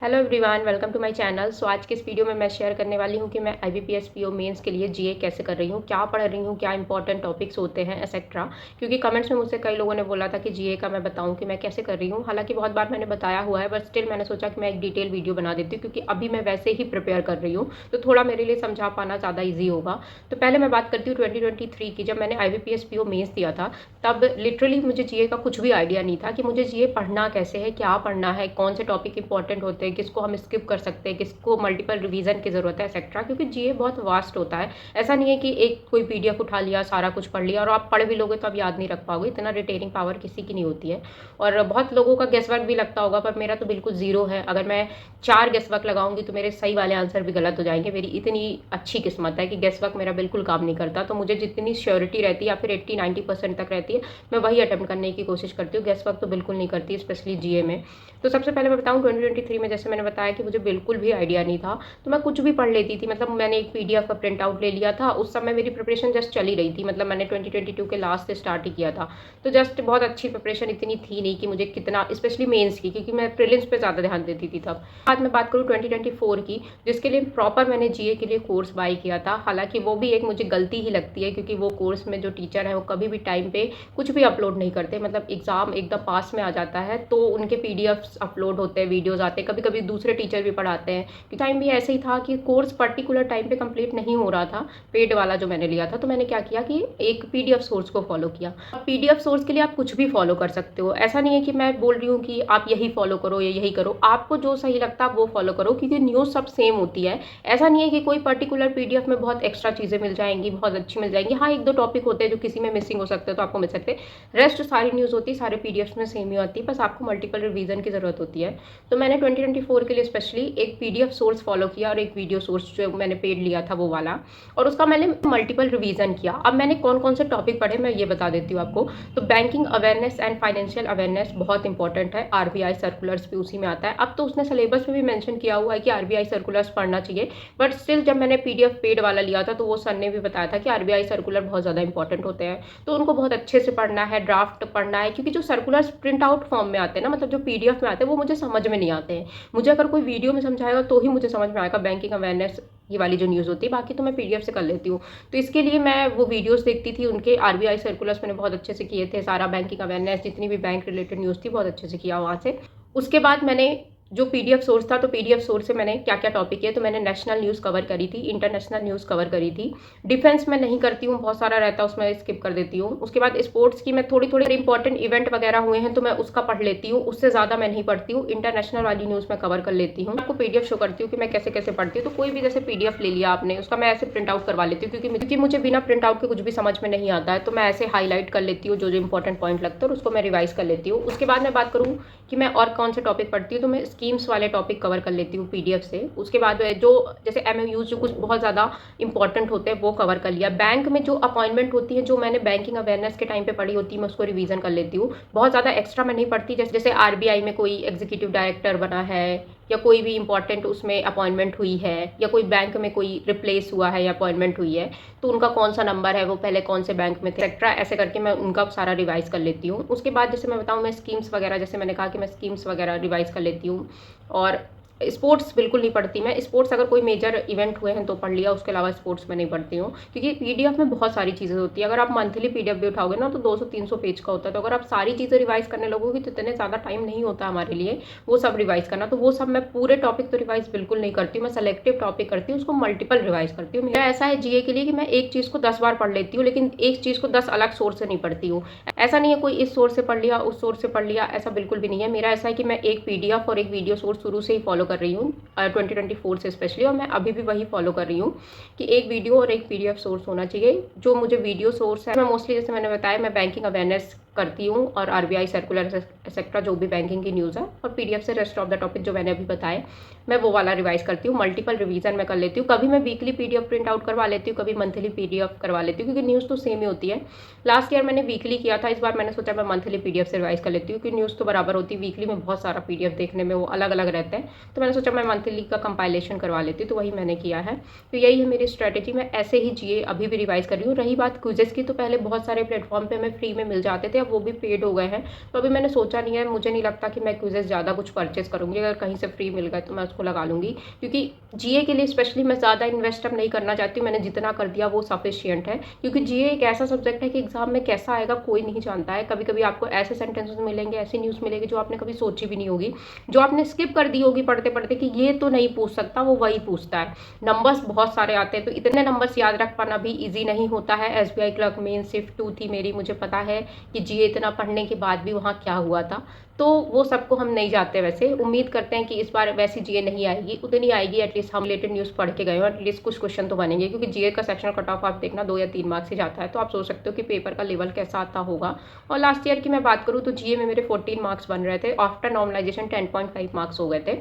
Hello everyone, welcome to my channel. So आज के इस वीडियो में मैं शेयर करने वाली हूँ कि मैं आईबीपीएस पीओ मेंस के लिए जीए कैसे कर रही हूँ, क्या पढ़ रही हूँ, क्या इंपॉर्टेंट टॉपिक्स होते हैं एक्सेट्रा। क्योंकि कमेंट्स में मुझसे कई लोगों ने बोला था कि जीए का मैं बताऊँ कि मैं कैसे कर रही हूँ। हालांकि बहुत बार मैंने बताया हुआ है, बट स्टिल मैंने सोचा कि मैं एक डिटेल वीडियो बना देती हूँ, क्योंकि अभी मैं वैसे ही प्रिपेयर कर रही हूँ तो थोड़ा मेरे लिए समझा पाना ज़्यादा ईजी होगा। तो पहले मैं बात करती हूँ 2023 की, जब मैंने आईबीपीएस पीओ मेंस दिया था तब लिटरली मुझे जीए का कुछ भी आइडिया नहीं था कि मुझे जीए पढ़ना कैसे है, क्या पढ़ना है, कौन से टॉपिक इंपॉर्टेंट होते हैं, किसको हम स्किप कर सकते हैं, किसको मल्टीपल रिवीजन की जरूरत है एक्सेट्रा। क्योंकि जीए बहुत वास्ट होता है। ऐसा नहीं है कि एक कोई पीडीएफ उठा लिया, सारा कुछ पढ़ लिया और आप पढ़ भी लोगे तो आप याद नहीं रख पाओगे। इतना रिटेनिंग पावर किसी की नहीं होती है। और बहुत लोगों का गेस वर्क भी लगता होगा, पर मेरा तो बिल्कुल जीरो है। अगर मैं 4 गेस वर्क लगाऊंगी तो मेरे सही वाले आंसर भी गलत हो जाएंगे। मेरी इतनी अच्छी किस्मत है कि गेस वर्क मेरा बिल्कुल काम नहीं करता। तो मुझे जितनी श्योरिटी रहती है या फिर 80-90% तक रहती है, मैं वही अटेम्प्ट करने की कोशिश करती हूँ। गेस वर्क तो बिल्कुल नहीं करती, स्पेशली जीए में। तो सबसे पहले मैं बताऊँ 2023 में, जैसे मैंने बताया कि मुझे बिल्कुल भी आइडिया नहीं था, तो मैं कुछ भी पढ़ लेती थी। मतलब मैंने एक पीडीएफ का प्रिंट आउट ले लिया था। उस समय मेरी प्रिपरेशन जस्ट चली रही थी, मतलब मैंने 2022 के लास्ट से स्टार्ट ही किया था। तो जस्ट बहुत अच्छी प्रिपरेशन इतनी थी नहीं कि मुझे कितना, स्पेशली मेंस की, क्योंकि मैं प्रीलिम्स पे ज़्यादा ध्यान देती थी तब। आज मैं बात करूँ 2024 की, जिसके लिए प्रॉपर मैंने जीए के लिए कोर्स बाय किया था। हालांकि वो भी एक मुझे गलती ही लगती है, क्योंकि वो कोर्स में जो टीचर है वो कभी भी टाइम पे कुछ भी अपलोड नहीं करते। मतलब एग्जाम एकदम पास में आ जाता है तो उनके पीडीएफ्स अपलोड होते हैं, वीडियोस आते हैं, कभी कभी दूसरे टीचर भी पढ़ाते हैं। टाइम भी ऐसे ही था कि कोर्स पर्टिकुलर टाइम पे कंप्लीट नहीं हो रहा था, पेड वाला जो मैंने लिया था। तो मैंने क्या किया कि एक पीडीएफ सोर्स को फॉलो किया। पीडीएफ सोर्स के लिए आप कुछ भी फॉलो कर सकते हो। ऐसा नहीं है कि मैं बोल रही हूँ कि आप यही फॉलो करो या यही करो, आपको जो सही लगता है वो फॉलो करो, क्योंकि न्यूज़ सब सेम होती है। ऐसा नहीं है कि कोई पर्टिकुलर पीडीएफ में बहुत एक्स्ट्रा चीज़ें मिल जाएंगी, बहुत अच्छी मिल जाएंगी। हाँ, एक दो टॉपिक होते हैं जो किसी में मिसिंग हो सकते हैं तो आपको मिल सकते हैं। रेस्ट सारी न्यूज़ होती है, सारे पीडीएफ में सेम ही होती है, बस आपको मल्टीपल रिवीजन की जरूरत होती है। तो मैंने 2024 के लिए स्पेशली एक पीडीएफ सोर्स फॉलो किया और एक वीडियो सोर्स जो मैंने पेड लिया था वो वाला, और उसका मैंने मल्टीपल रिवीजन किया। अब मैंने कौन कौन से टॉपिक पढ़े मैं ये बता देती हूँ आपको। तो banking awareness and financial awareness बहुत इंपॉर्टेंट है, आरबीआई सर्कुलर्स भी उसी में आता है। अब तो उसने सिलेबस में भी मेंशन किया हुआ है कि आरबीआई सर्कुलर्स पढ़ना चाहिए, बट स्टिल जब मैंने पीडीएफ पेड वाला लिया था तो वो सर ने भी बताया था कि आरबीआई सर्कुलर बहुत ज़्यादा इंपॉर्टेंट होते हैं, तो उनको बहुत अच्छे से पढ़ना है, ड्राफ्ट पढ़ना है। क्योंकि जो सर्कुलर्स प्रिंट आउट फॉर्म में आते हैं ना, मतलब जो पीडीएफ में आते हैं, वो मुझे समझ में नहीं आते हैं। मुझे अगर कोई वीडियो में समझाएगा तो ही मुझे समझ में आएगा बैंकिंग अवेयरनेस ये वाली जो न्यूज़ होती है, बाकी तो मैं पीडीएफ से कर लेती हूँ। तो इसके लिए मैं वो वीडियोस देखती थी, उनके आरबीआई सर्कुलर्स मैंने बहुत अच्छे से किए थे। सारा बैंकिंग अवेयरनेस, जितनी भी बैंक रिलेटेड न्यूज़ थी, बहुत अच्छे से किया वहाँ से। उसके बाद मैंने जो पीडीएफ सोर्स था, तो पीडीएफ सोर्स से मैंने क्या क्या टॉपिक किया, तो मैंने नेशनल न्यूज़ कवर करी थी, इंटरनेशनल न्यूज़ कवर करी थी। डिफेंस में नहीं करती हूँ, बहुत सारा रहता है उसमें, स्किप कर देती हूँ। उसके बाद स्पोर्ट्स की मैं थोड़ी थोड़ी इंपॉर्टेंट इवेंट वगैरह हुए हैं तो मैं उसका पढ़ लेती हूँ, उससे ज़्यादा मैं नहीं पढ़ती हूँ। इंटरनेशनल वाली न्यूज़ मैं कवर कर लेती हूँ। आपको पीडीएफ शो करती हूँ कि मैं कैसे कैसे पढ़ती हूँ। तो कोई भी जैसे पीडीएफ ले लिया आपने, उसका मैं ऐसे प्रिंट आउट करवा लेती हूँ, क्योंकि मुझे बिना प्रिंट आउट के कुछ भी समझ में नहीं आता है। तो मैं ऐसे हाईलाइट कर लेती हूँ जो जो इंपॉर्टेंट पॉइंट लगता है, और उसको मैं रिवाइज कर लेती हूँ। उसके बाद मैं बात करूँ कि मैं और कौन से टॉपिक पढ़ती हूँ, तो मैं स्कीम्स वाले टॉपिक कवर कर लेती हूँ पीडीएफ से। उसके बाद जो जैसे एमओयूज जो कुछ बहुत ज़्यादा इंपॉर्टेंट होते हैं वो कवर कर लिया। बैंक में जो अपॉइंटमेंट होती है, जो मैंने बैंकिंग अवेयरनेस के टाइम पे पढ़ी होती है, मैं उसको रिवीजन कर लेती हूँ। बहुत ज़्यादा एक्स्ट्रा मैं नहीं पढ़ती। जैसे आरबीआई में कोई एग्जीक्यूटिव डायरेक्टर बना है, या कोई भी इंपॉर्टेंट उसमें अपॉइंटमेंट हुई है, या कोई बैंक में कोई रिप्लेस हुआ है या अपॉइंटमेंट हुई है, तो उनका कौन सा नंबर है, वो पहले कौन से बैंक में थे, एक्स्ट्रा ऐसे करके मैं उनका सारा रिवाइज कर लेती हूँ। उसके बाद जैसे मैं बताऊँ, मैं स्कीम्स वगैरह, जैसे मैंने कहा कि मैं स्कीम्स वगैरह रिवाइज कर लेती हूँ। और स्पोर्ट्स बिल्कुल नहीं पढ़ती मैं। स्पोर्ट्स अगर कोई मेजर इवेंट हुए हैं तो पढ़ लिया, उसके अलावा स्पोर्ट्स में नहीं पढ़ती हूँ, क्योंकि पीडीएफ में बहुत सारी चीज़ें होती है। अगर आप मंथली पीडीएफ भी उठाओगे ना तो 200-300 पेज का होता है। तो अगर आप सारी चीज़ें रिवाइज करने लगोगे तो इतने ज़्यादा टाइम नहीं होता हमारे लिए वो सब रिवाइज करना। तो वो सब मैं पूरे टॉपिक तो रिवाइज बिल्कुल नहीं करती हूँ, मैं सेलेक्टिव टॉपिक करती हूँ, उसको मल्टीपल रिवाइज करती हूँ। मेरा ऐसा है जीए के लिए कि मैं एक चीज़ को 10 बार पढ़ लेती हूँ, लेकिन एक चीज़ को 10 अलग सोर्स से नहीं पढ़ती हूँ। ऐसा नहीं है कोई इस सोर्स से पढ़ लिया, उस सोर्स से पढ़ लिया, ऐसा बिल्कुल भी नहीं है। मेरा ऐसा है कि मैं एक पीडीएफ और एक वीडियो सोर्स शुरू से ही फॉलो कर रही हूँ, 2024 से स्पेशली, और मैं अभी भी वही फॉलो कर रही हूँ कि एक वीडियो और एक पीडीएफ सोर्स होना चाहिए। जो मुझे वीडियो सोर्स है, मैं मोस्टली जैसे मैंने बताया, मैं बैंकिंग अवेयरनेस करती हूँ और आरबीआई सर्कुलर एक्सेट्रा जो भी बैंकिंग की न्यूज़ है, और पीडीएफ से रेस्ट ऑफ द टॉपिक जो मैंने अभी बताए मैं वो वाला रिवाइज करती हूँ। मल्टीपल रिवीजन मैं कर लेती हूँ। कभी मैं वीकली पीडीएफ प्रिंट आउट करवा लेती हूँ, कभी मंथली पीडीएफ करवा लेती हूँ, क्योंकि न्यूज़ तो सेम ही होती है। लास्ट ईयर मैंने वीकली किया था, इस बार मैंने सोचा मैं मंथली पीडीएफ से रिवाइज कर लेती हूँ, क्योंकि न्यूज़ तो बराबर होती है। वीकली में बहुत सारा पीडीएफ देखने में वो अलग अलग रहता है, तो मैंने सोचा मैं मंथली का कंपाइलेशन करवा लेती हूँ, तो वही मैंने किया है। तो यही है मेरी स्ट्रैटेजी। मैं ऐसे ही जीए अभी भी रिवाइज कर रही हूँ। रही बात क्विजेस की, तो पहले बहुत सारे प्लेटफॉर्म पे हमें फ्री में मिल जाते थे, अब वो भी पेड हो गए हैं। तो अभी मैंने सोचा नहीं है, मुझे नहीं लगता कि मैं क्विज़ेस ज़्यादा कुछ परचेस करूँगी। अगर कहीं से फ्री मिल गए तो मैं उसको लगा लूँगी, क्योंकि जीए के लिए स्पेशली मैं ज़्यादा इन्वेस्ट अब नहीं करना चाहती हूँ। मैंने जितना कर दिया वो सफिशिएंट है, क्योंकि जीए एक ऐसा सब्जेक्ट है कि एग्जाम में कैसा आएगा कोई नहीं जानता है। कभी कभी आपको ऐसे सेंटेंसेस मिलेंगे, ऐसी न्यूज़ मिलेगी जो आपने कभी सोची भी नहीं होगी, जो आपने स्किप कर दी होगी पढ़ते पढ़ते कि ये तो नहीं पूछ सकता, वो वही पूछता है। नंबर्स बहुत सारे आते हैं, तो इतने नंबर्स याद रख पाना भी ईजी नहीं होता है। एसबीआई क्लर्क मेन सिर्फ 2 थी मेरी, मुझे पता है कि जीए इतना पढ़ने के बाद भी वहाँ क्या हुआ था। तो वो सबको हम नहीं जाते। वैसे उम्मीद करते हैं कि इस बार वैसी जीए नहीं आएगी, उतनी आएगी एटलीस्ट हम रिलेटेड न्यूज़ पढ़ के गए हो, एटलीस्ट कुछ क्वेश्चन तो बनेंगे, क्योंकि जीए का सेक्शनल कट ऑफ आप देखना 2 या 3 मार्क्स से जाता है। तो आप सोच सकते हो कि पेपर का लेवल कैसा आता होगा। और लास्ट ईयर की मैं बात करूँ तो जीए में मेरे 14 मार्क्स बन रहे थे, आफ्टर नॉर्मलाइजेशन 10.5 मार्क्स हो गए थे,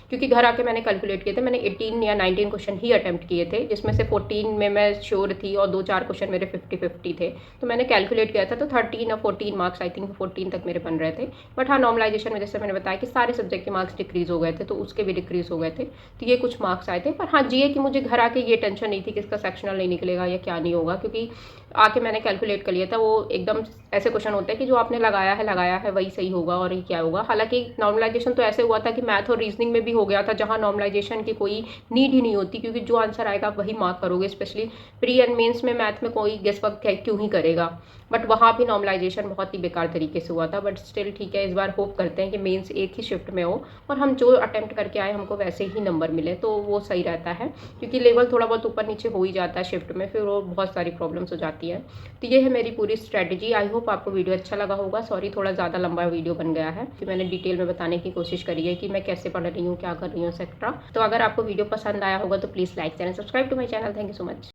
क्योंकि घर आके मैंने कैलकुलेट किए थे। मैंने 18 या 19 क्वेश्चन ही अटैम्प्ट किए थे, जिसमें से 14 में मैं श्योर थी और 2-4 क्वेश्चन मेरे 50-50 थे। तो मैंने कैलकुलेट किया था, तो 13 या 14 मार्क्स, आई थिंक 14 तक मेरे बन रहे थे। बट हाँ, नॉर्मलाइजेशन में जैसे मैंने बताया कि सारे सब्जेक्ट के मार्क्स डिक्रीज हो गए थे, तो उसके भी डिक्रीज हो गए थे, तो ये कुछ मार्क्स आए थे। पर हाँ, जीए की मुझे घर आके ये टेंशन नहीं थी कि इसका सेक्शनल नहीं निकलेगा या क्या नहीं होगा, क्योंकि आके मैंने कैलकुलेट कर लिया था। वो एकदम ऐसे क्वेश्चन होते हैं कि जो आपने लगाया है वही सही होगा और ये क्या होगा। हालांकि नॉर्मलाइजेशन तो ऐसे हुआ था कि मैथ और रीजनिंग में भी हो गया था, जहाँ नॉर्मलाइजेशन की कोई नीड ही नहीं होती, क्योंकि जो आंसर आएगा आप वही मार्क करोगे। स्पेशली प्री एंड मेंस में मैथ में कोई गेस वर्क क्यों ही करेगा। बट वहाँ भी नॉर्मलाइजेशन बहुत ही बेकार तरीके से हुआ था। बट स्टिल ठीक है, इस बार होप करते हैं कि मेंस एक ही शिफ्ट में हो और हम जो अटेम्प्ट करके आए हमको वैसे ही नंबर मिले, तो वो सही रहता है, क्योंकि लेवल थोड़ा बहुत ऊपर नीचे हो ही जाता है शिफ्ट में, फिर वो बहुत सारी प्रॉब्लम्स हो जाती है। तो ये है मेरी पूरी स्ट्रैटेजी। आई होप आपको वीडियो अच्छा लगा होगा। सॉरी, थोड़ा ज़्यादा लंबा वीडियो बन गया है, कि मैंने डिटेल में बताने की कोशिश करी है कि मैं कैसे पढ़ रही हूँ, क्या कर रही हूँ एक्सेट्रा। तो अगर आपको वीडियो पसंद आया होगा तो please like and subscribe to my channel. Thank you so much.